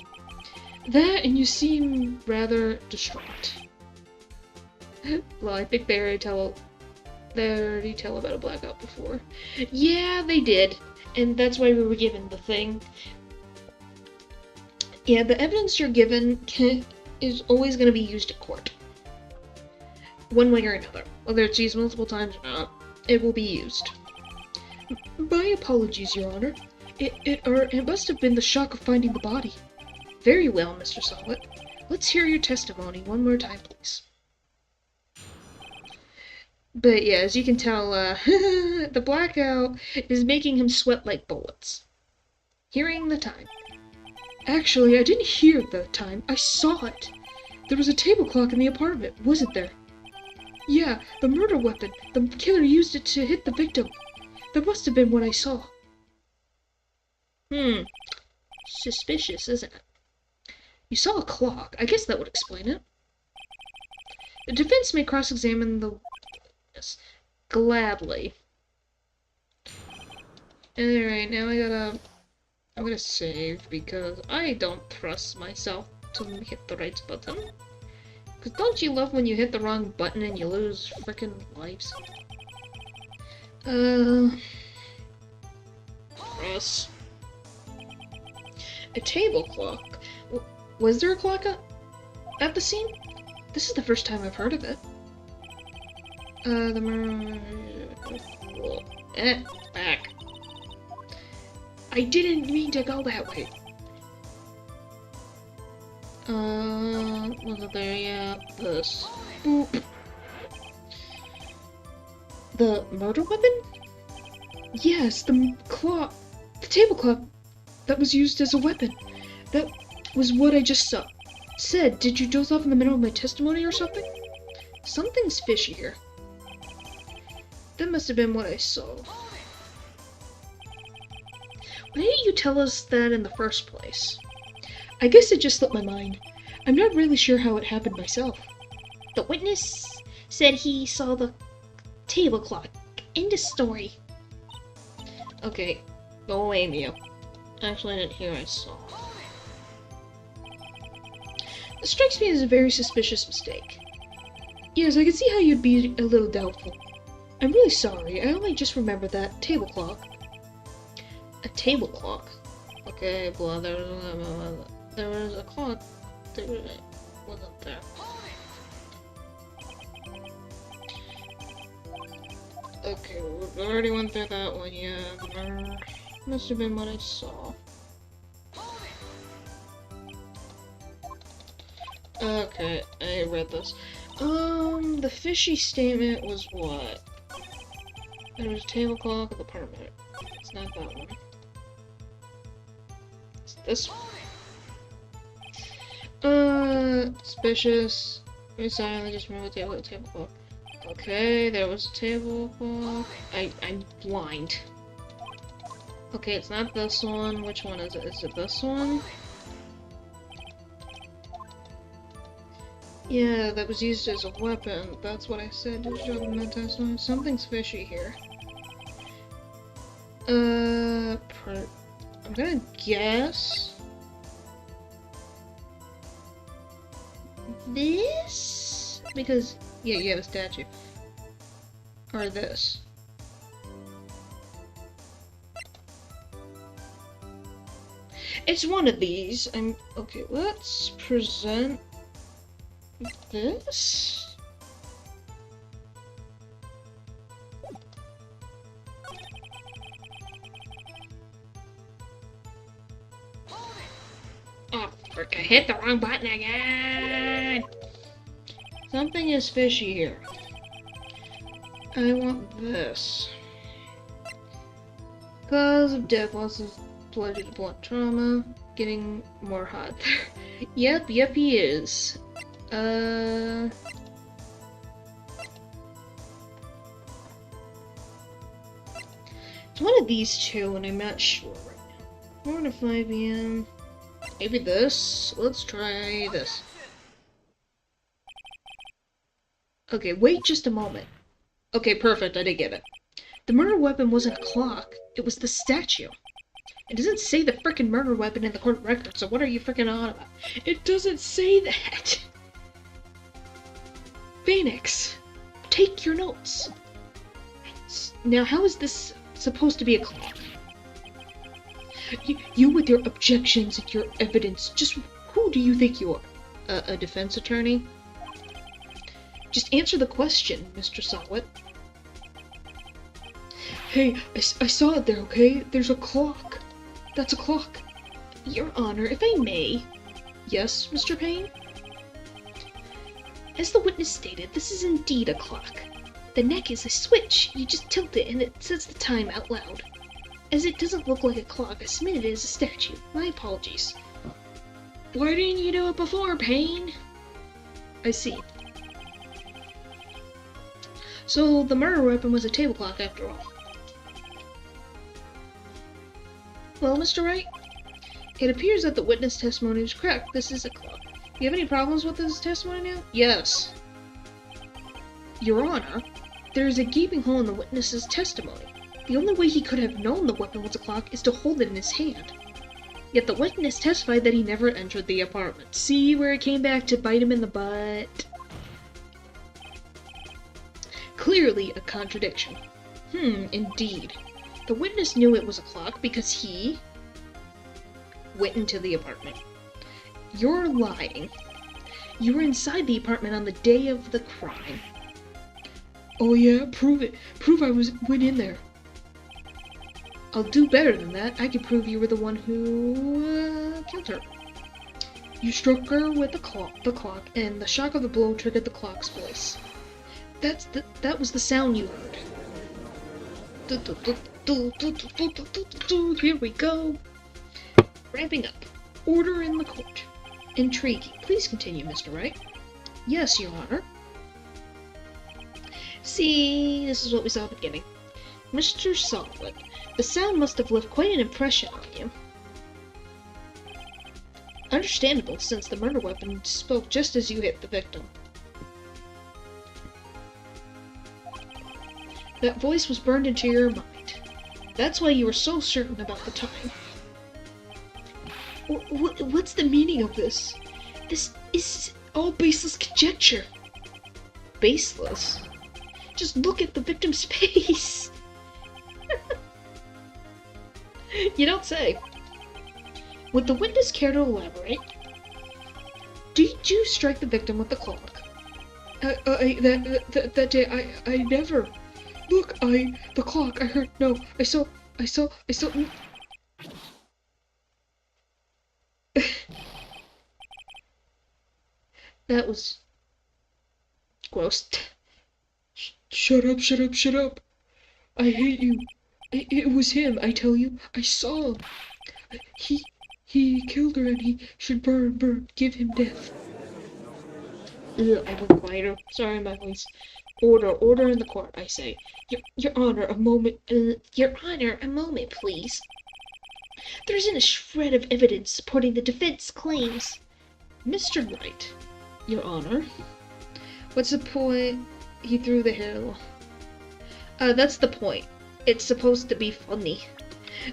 That, and you seem rather distraught. Well, I think they already tell about a blackout before. Yeah, they did. And that's why we were given the thing. Yeah, the evidence you're given is always going to be used at court. One way or another. Whether it's used multiple times or not, it will be used. My apologies, Your Honor. It must have been the shock of finding the body. Very well, Mr. Solid. Let's hear your testimony one more time, please. But yeah, as you can tell, the blackout is making him sweat like bullets. Hearing the time. Actually, I didn't hear the time. I saw it. There was a table clock in the apartment, wasn't there? Yeah, the murder weapon. The killer used it to hit the victim. That must have been what I saw. Suspicious, isn't it? You saw a clock. I guess that would explain it. The defense may cross-examine the witness. Gladly. Alright, now I'm gonna save because I don't trust myself to hit the right button. Because don't you love when you hit the wrong button and you lose frickin' lives? Gross. A table clock. Was there a clock at the scene? This is the first time I've heard of it. Back. I didn't mean to go that way. Was it there? Yeah, this. Boop. The murder weapon? Yes, the table clock that was used as a weapon. That was what I just said. Did you doze off in the middle of my testimony or something? Something's fishy here. That must have been what I saw. Why didn't you tell us that in the first place? I guess it just slipped my mind. I'm not really sure how it happened myself. The witness said he saw the table clock. End of story. Okay, don't blame you. Actually, I didn't hear I saw. This strikes me as a very suspicious mistake. Yes, I can see how you'd be a little doubtful. I'm really sorry, I only just remembered that table clock. A table clock? Okay, well, there was a clock. There wasn't there. Okay, we already went through that one, yeah. Must have been what I saw. Okay, I read this. The fishy statement was what? There was a table clock at the apartment. It's not that one. It's this one. Suspicious. Very silently just remember the table clock. Okay, there was a table clock. I'm blind. Okay, it's not this one. Which one is it? Is it this one? Yeah, that was used as a weapon. That's what I said to show them that testimony. Something's fishy here. I'm gonna guess this? Because, yeah, you have a statue. Or this. It's one of these. Okay, let's present this. Oh, frick, I hit the wrong button again! Something is fishy here. I want this. Cause of death, losses related to blunt trauma. Getting more hot there. Yep, he is. It's one of these two, and I'm not sure right now. 4 to 5 p.m. Maybe this. Let's try this. Okay, wait just a moment. Okay, perfect, I did get it. The murder weapon wasn't a clock, it was the statue. It doesn't say the frickin' murder weapon in the court record, so what are you frickin' on about? It doesn't say that! Phoenix, take your notes. Now, how is this supposed to be a clock? You with your objections and your evidence, just who do you think you are? A defense attorney? Just answer the question, Mr. Sawit. Hey, I saw it there, okay? There's a clock. That's a clock. Your Honor, if I may. Yes, Mr. Payne? As the witness stated, this is indeed a clock. The neck is a switch. You just tilt it and it sets the time out loud. As it doesn't look like a clock, I submit it as a statue. My apologies. Why didn't you do it before, Payne? I see. So, the murder weapon was a table clock after all. Well, Mr. Wright, it appears that the witness testimony was correct. This is a clock. Do you have any problems with this testimony now? Yes. Your Honor, there is a gaping hole in the witness's testimony. The only way he could have known the weapon was a clock is to hold it in his hand. Yet the witness testified that he never entered the apartment. See where it came back to bite him in the butt? Clearly a contradiction. Indeed. The witness knew it was a clock because he went into the apartment. You're lying. You were inside the apartment on the day of the crime. Oh yeah? Prove it. Prove I went in there. I'll do better than that. I can prove you were the one who killed her. You struck her with the clock, and the shock of the blow triggered the clock's voice. That was the sound you heard. Here we go. Ramping up. Order in the court. Intriguing. Please continue, Mr. Wright. Yes, Your Honor. See, this is what we saw at the beginning. Mr. Sawit, the sound must have left quite an impression on you. Understandable, since the murder weapon spoke just as you hit the victim. That voice was burned into your mind. That's why you were so certain about the time. What's the meaning of this? This is all baseless conjecture. Baseless? Just look at the victim's face! You don't say. Would the witness care to elaborate? Did you strike the victim with the clock? That day, I never... Look, the clock, I heard, no, I saw... That was... gross. Shut up. I hate you. It was him, I tell you. I saw him. He killed her and he should burn, give him death. Ugh, I went quieter. Sorry, my voice. Order in the court, I say. Your Honor, a moment. Your Honor, a moment, please. There isn't a shred of evidence supporting the defense claims. Mr. Wright, Your Honor. What's the point? He threw the hair low. That's the point. It's supposed to be funny.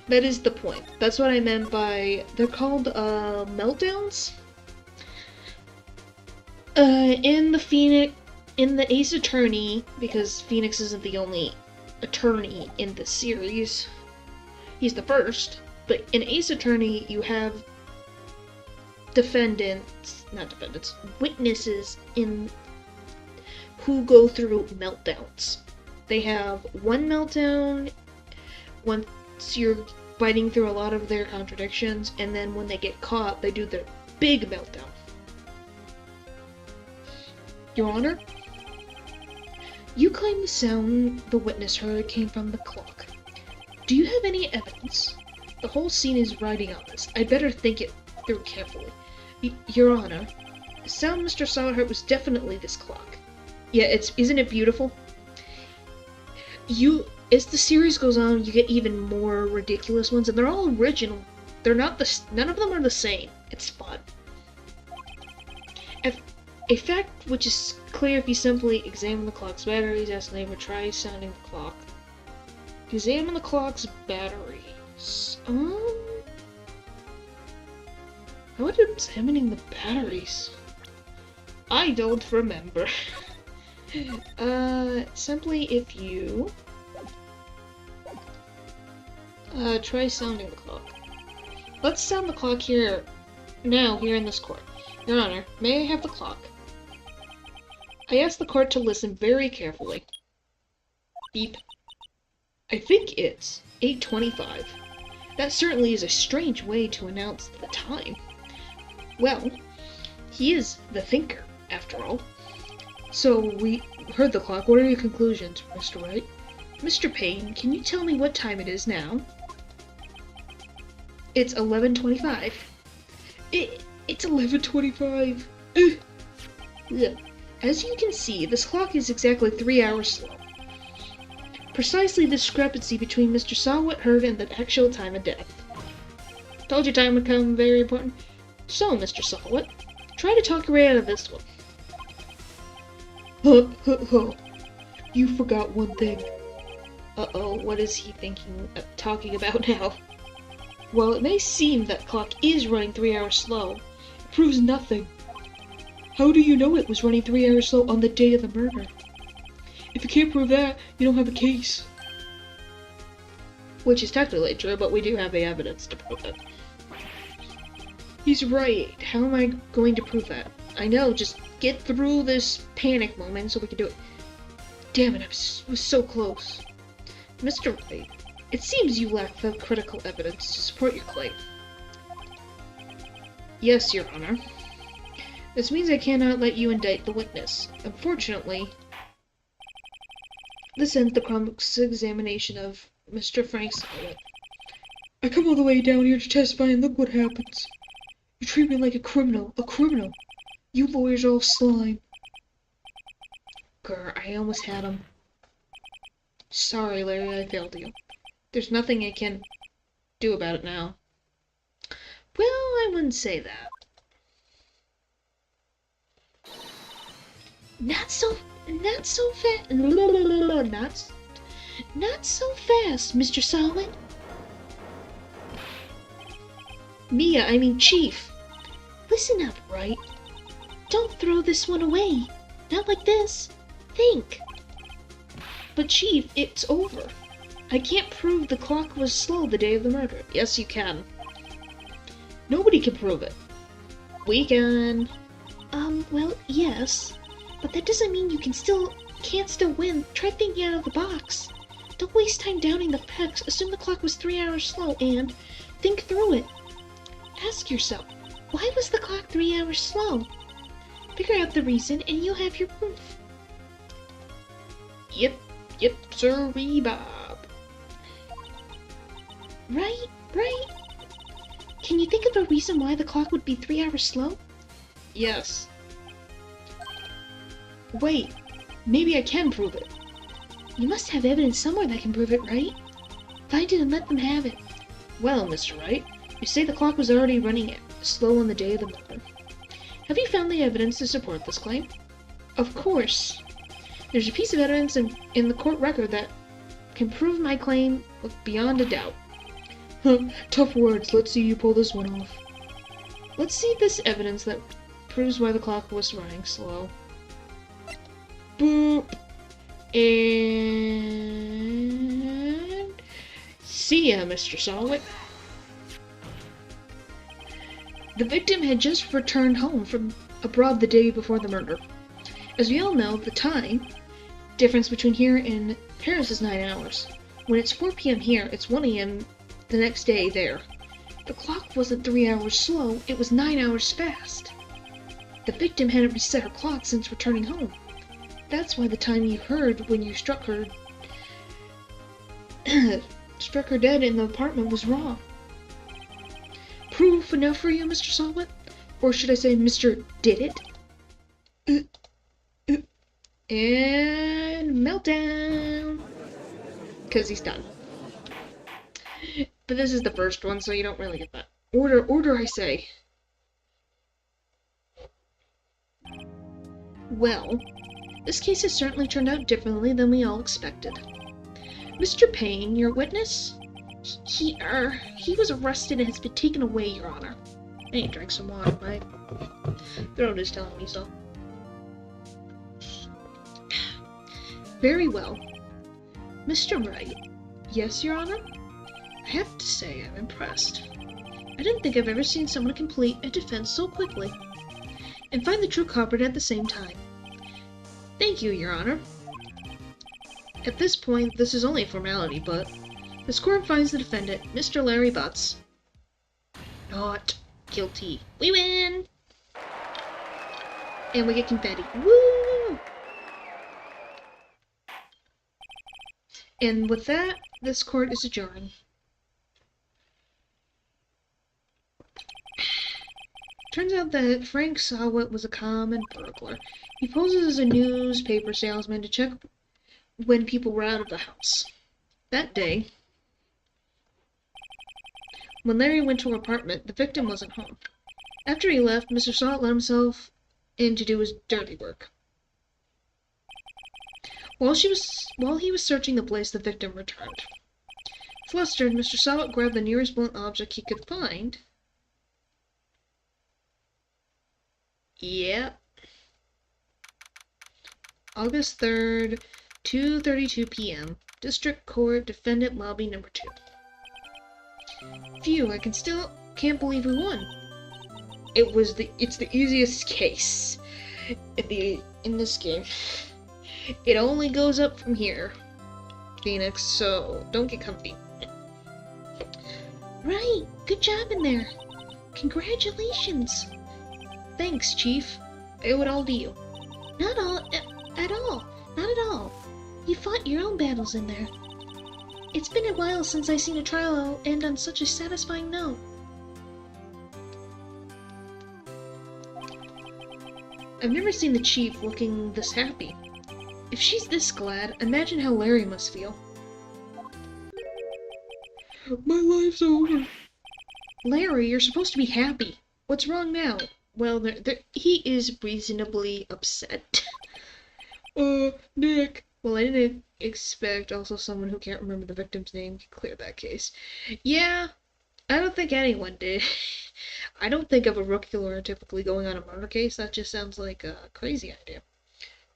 That is the point. That's what I meant by... They're called, meltdowns? In the Ace Attorney, because Phoenix isn't the only attorney in the series, he's the first, but in Ace Attorney you have witnesses who go through meltdowns. They have one meltdown once you're fighting through a lot of their contradictions, and then when they get caught, they do their big meltdown. Your Honor? You claim the sound the witness heard came from the clock. Do you have any evidence? The whole scene is riding on this. I'd better think it through carefully. Your Honor, the sound Mr. Saw heard was definitely this clock. Yeah, isn't it beautiful? As the series goes on, you get even more ridiculous ones, and they're all original. None of them are the same. It's fun. A fact which is clear if you simply examine the clock's batteries, ask the neighbor, try sounding the clock. Examine the clock's batteries. How about examining the batteries? I don't remember. Simply if you try sounding the clock. Let's sound the clock here in this court. Your Honor, may I have the clock? I ask the court to listen very carefully. Beep. I think it's 8:25. That certainly is a strange way to announce the time. Well, he is the thinker, after all. So, we heard the clock. What are your conclusions, Mr. Wright? Mr. Payne, can you tell me what time it is now? It's 11:25. It's 11:25. Yeah. As you can see, this clock is exactly 3 hours slow. Precisely the discrepancy between Mr. Saw what heard and the actual time of death. Told you time would come very important. So, Mr. Sawat, try to talk your way out of this one. You forgot one thing. Uh-oh, what is he talking about now? While it may seem that clock is running 3 hours slow, it proves nothing. How do you know it was running 3 hours slow on the day of the murder? If you can't prove that, you don't have a case. Which is technically true, but we do have the evidence to prove it. He's right. How am I going to prove that? I know, just get through this panic moment so we can do it. Damn it, I was so close. Mr. Wright, it seems you lack the critical evidence to support your claim. Yes, Your Honor. This means I cannot let you indict the witness. Unfortunately, this ends the cross-examination of Mr. Frank Sawat. I come all the way down here to testify and look what happens. You treat me like a criminal. You lawyers are all slime. Grr, I almost had him. Sorry, Larry, I failed you. There's nothing I can do about it now. Well, I wouldn't say that. Not so fast. Not so fast, Mr. Solid. Chief. Listen up, Wright. Don't throw this one away. Not like this. Think. But Chief, it's over. I can't prove the clock was slow the day of the murder. Yes, you can. Nobody can prove it. We can. Well, yes. But that doesn't mean you can't still win. Try thinking out of the box. Don't waste time doubting the facts. Assume the clock was 3 hours slow and think through it. Ask yourself, why was the clock 3 hours slow? Figure out the reason and you'll have your proof. Yep, sirree, Bob. Right. Can you think of a reason why the clock would be 3 hours slow? Yes. Wait, maybe I can prove it. You must have evidence somewhere that can prove it, right? Find it and let them have it. Well, Mr. Wright, you say the clock was already running slow on the day of the murder. Have you found the evidence to support this claim? Of course. There's a piece of evidence in the court record that can prove my claim beyond a doubt. Tough words. Let's see you pull this one off. Let's see this evidence that proves why the clock was running slow. Boop. And see ya, Mr. Solid. The victim had just returned home from abroad the day before the murder. As we all know, the time difference between here and Paris is 9 hours. When it's 4 p.m. here, it's 1 a.m. the next day there. The clock wasn't 3 hours slow, it was 9 hours fast. The victim hadn't reset her clock since returning home. That's why the time you heard when you struck her dead in the apartment was wrong. Proof enough for you, Mr. Sawat? Or should I say Mr. Did It? And meltdown! Because he's done. But this is the first one, so you don't really get that. Order, I say. Well, this case has certainly turned out differently than we all expected. Mr. Payne, your witness? He was arrested and has been taken away, Your Honor. I need to drink some water. My throat is telling me so. Very well. Mr. Wright. Yes, Your Honor? I have to say I'm impressed. I didn't think I've ever seen someone complete a defense so quickly, and find the true culprit at the same time. Thank you, Your Honor. At this point, this is only a formality, but this court finds the defendant, Mr. Larry Butts, not guilty. We win! And we get confetti. Woo! And with that, this court is adjourned. Turns out that Frank Sawat was a common burglar. He poses as a newspaper salesman to check when people were out of the house. That day, when Larry went to her apartment, the victim wasn't home. After he left, Mr. Sawat let himself in to do his dirty work. While he was searching the place, the victim returned. Flustered, Mr. Sawat grabbed the nearest blunt object he could find. Yep. August 3rd, 2:32 p.m. District Court, Defendant Lobby Number 2. Phew, I can't believe we won. It's the easiest case in this game. It only goes up from here, Phoenix, so don't get comfy. Right, good job in there. Congratulations. Thanks, Chief. I owe it all to you. Not all, at all. Not at all. You fought your own battles in there. It's been a while since I've seen a trial end on such a satisfying note. I've never seen the Chief looking this happy. If she's this glad, imagine how Larry must feel. My life's over. Larry, you're supposed to be happy. What's wrong now? Well, he is reasonably upset. Nick. Well, I didn't expect also someone who can't remember the victim's name to clear that case. Yeah, I don't think anyone did. I don't think of a rookie lawyer typically going on a murder case. That just sounds like a crazy idea.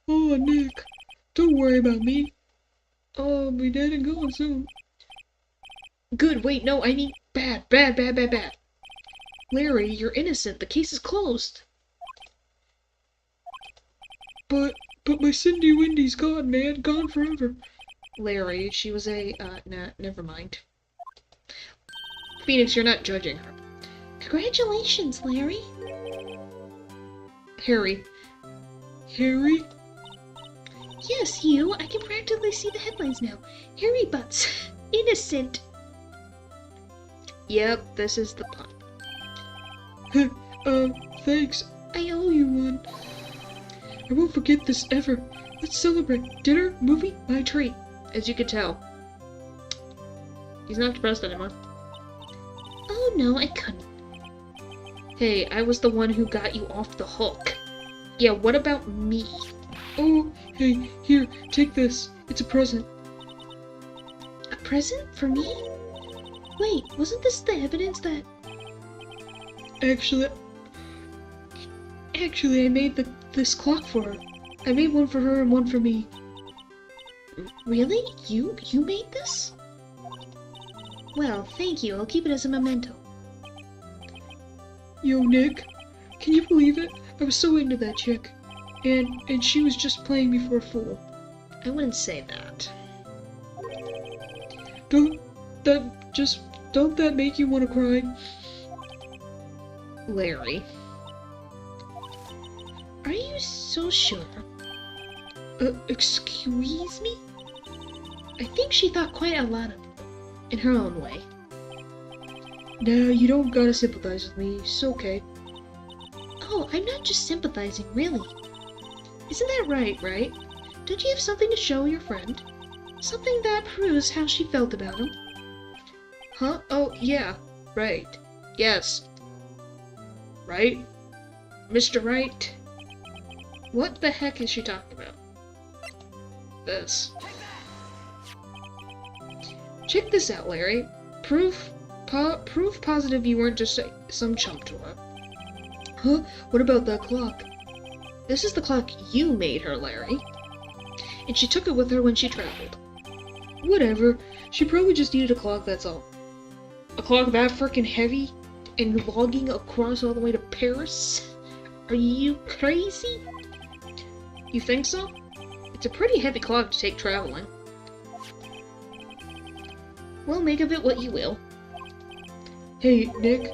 Oh, Nick. Don't worry about me. I'll be dead and gone soon. Good, wait, no, I mean bad. Larry, you're innocent. The case is closed. But my Cindy Windy's gone, man. Gone forever. Larry, she was nah, never mind. Phoenix, you're not judging her. Congratulations, Larry. Harry. Harry? Yes, you. I can practically see the headlines now. Harry Butts. Innocent. Yep, this is the pun. Thanks. I owe you one. I won't forget this ever. Let's celebrate. Dinner? Movie? My treat. As you could tell, he's not depressed anymore. Oh no, I couldn't. Hey, I was the one who got you off the hook. Yeah, what about me? Oh, hey, here, take this. It's a present. A present? For me? Wait, wasn't this the evidence that... Actually, I made this clock for her. I made one for her and one for me. Really? You made this? Well, thank you. I'll keep it as a memento. Yo, Nick, can you believe it? I was so into that chick. And she was just playing me for a fool. I wouldn't say that. Don't that make you want to cry? Larry. Are you so sure? Excuse me? I think she thought quite a lot of it, in her own way. Nah, you don't gotta sympathize with me. It's okay. Oh, I'm not just sympathizing, really. Isn't that right, Wright? Don't you have something to show your friend? Something that proves how she felt about him? Huh? Oh, yeah. Right. Yes. Right? Mr. Wright? What the heck is she talking about? This. Check this out, Larry. Proof positive you weren't just some chump to her. Huh? What about that clock? This is the clock you made her, Larry. And she took it with her when she traveled. Whatever. She probably just needed a clock, that's all. A clock that freaking heavy? And logging across all the way to Paris? Are you crazy? You think so? It's a pretty heavy clock to take traveling. Well, make of it what you will. Hey, Nick.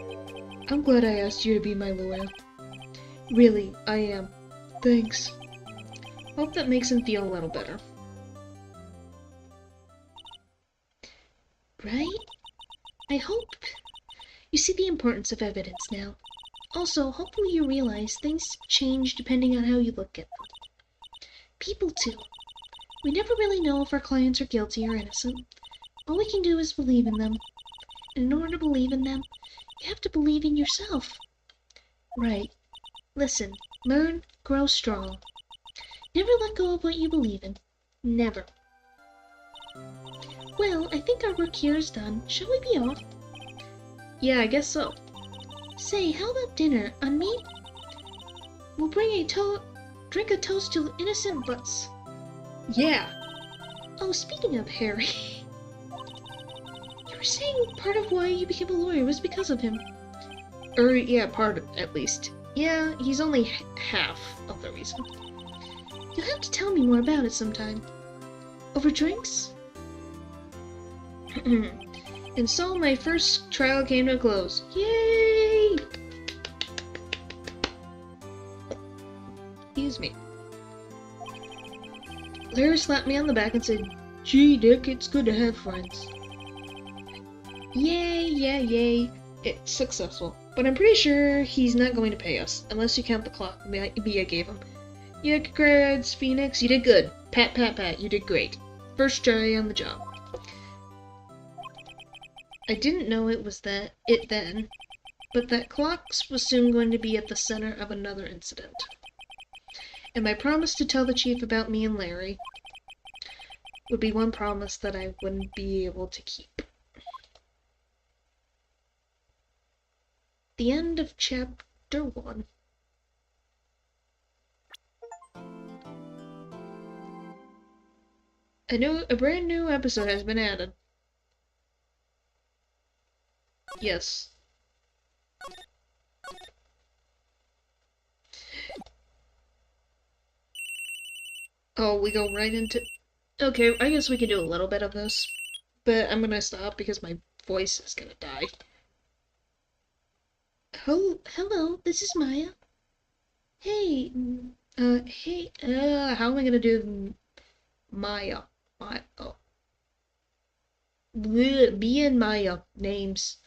I'm glad I asked you to be my lawyer. Really, I am. Thanks. Hope that makes him feel a little better. Right? I hope you see the importance of evidence now. Also, hopefully you realize things change depending on how you look at them. People too. We never really know if our clients are guilty or innocent. All we can do is believe in them. And in order to believe in them, you have to believe in yourself. Right. Listen, learn, grow strong. Never let go of what you believe in. Never. Well, I think our work here is done. Shall we be off? Yeah, I guess so. Say, how about dinner? On me? We'll bring drink a toast to innocent butts. Yeah. Oh, speaking of Harry, you were saying part of why you became a lawyer was because of him. Yeah, part of, at least. Yeah, he's only half of the reason. You'll have to tell me more about it sometime. Over drinks? And so my first trial came to a close. Yay! Excuse me. Larry slapped me on the back and said, "Gee, Dick, it's good to have friends." Yay, yeah, yay. It's successful. But I'm pretty sure he's not going to pay us, unless you count the clock Mia gave him. Yeah, congrats, Phoenix. You did good. Pat, pat, pat. You did great. First try on the job. I didn't know it was it then, but that clock was soon going to be at the center of another incident. And my promise to tell the chief about me and Larry would be one promise that I wouldn't be able to keep. The end of Chapter 1. A brand new episode has been added. Yes. Oh, we go right into... Okay, I guess we can do a little bit of this. But I'm gonna stop because my voice is gonna die. Oh, hello, this is Maya. Hey, how am I gonna do Maya? Oh. Me and Maya names.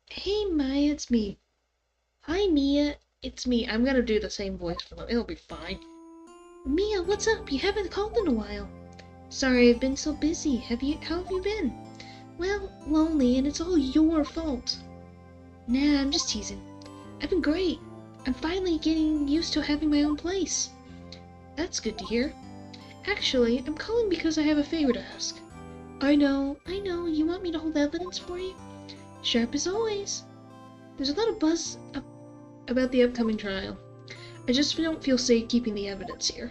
Hey, Maya, it's me. Hi, Mia, it's me. I'm gonna do the same voice for them. It'll be fine. Mia, what's up? You haven't called in a while. Sorry, I've been so busy. How have you been? Well, lonely, and it's all your fault. Nah, I'm just teasing. I've been great. I'm finally getting used to having my own place. That's good to hear. Actually, I'm calling because I have a favor to ask. I know. You want me to hold evidence for you? Sharp as always. There's a lot of buzz about the upcoming trial. I just don't feel safe keeping the evidence here.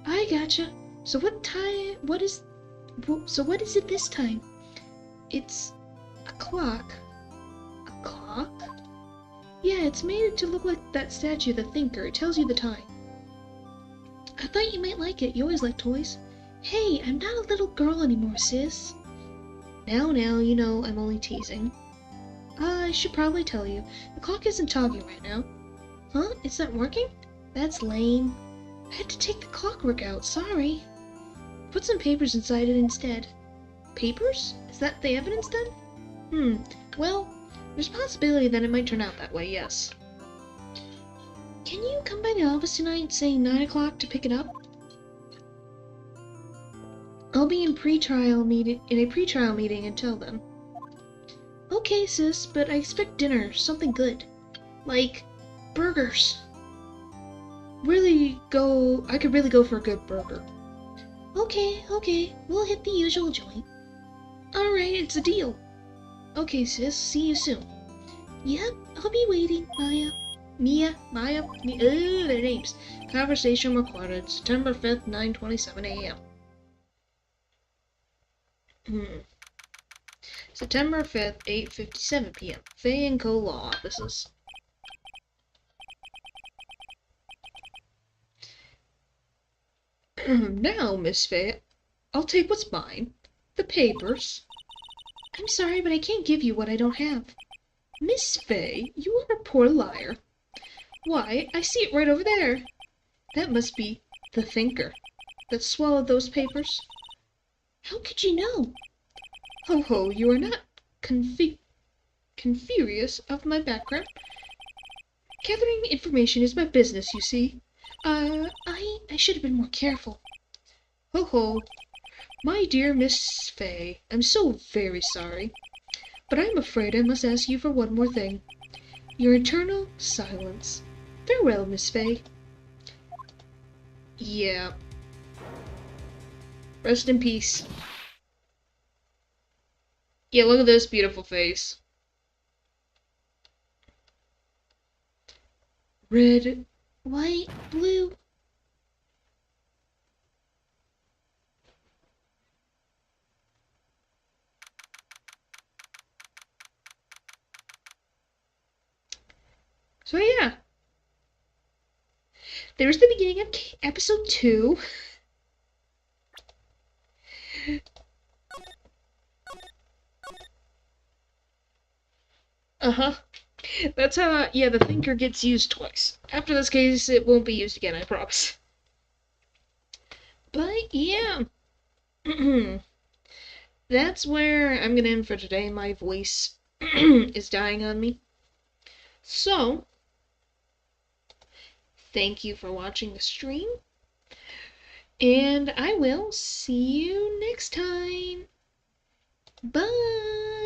I gotcha. So what is it this time? It's a clock. A clock? Yeah, it's made to look like that statue, the Thinker. It tells you the time. I thought you might like it. You always like toys. Hey, I'm not a little girl anymore, sis. Now, you know I'm only teasing. I should probably tell you. The clock isn't talking right now. Huh? It's not working? That's lame. I had to take the clockwork out, sorry. Put some papers inside it instead. Papers? Is that the evidence then? Well, there's a possibility that it might turn out that way, yes. Can you come by the office tonight, say 9 o'clock, to pick it up? I'll be in a pre-trial meeting until then. Okay, sis, but I expect dinner, something good. Like, burgers. I could really go for a good burger. Okay, we'll hit the usual joint. Alright, it's a deal. Okay, sis, see you soon. Yep, I'll be waiting, Maya. Maya, their names. Conversation recorded, September 5th, 9:27 a.m. September 5th, 8:57 p.m. Fay & Co. Law Offices. Now, Miss Fay, I'll take what's mine. The papers. I'm sorry, but I can't give you what I don't have. Miss Fay, you are a poor liar. Why, I see it right over there. That must be the thinker that swallowed those papers. How could you know? Ho ho, you are not confurious of my background? Gathering information is my business, you see. I should have been more careful. Ho ho. My dear Miss Fay, I'm so very sorry. But I'm afraid I must ask you for one more thing. Your eternal silence. Farewell, Miss Fay. Yeah. Rest in peace. Yeah, look at this beautiful face. Red, white, blue. So yeah. There's the beginning of episode 2. Uh-huh. That's how, yeah, the thinker gets used twice. After this case, it won't be used again, I promise. But, yeah. That's where I'm gonna end for today. My voice is dying on me. So, thank you for watching the stream. And I will see you next time. Bye!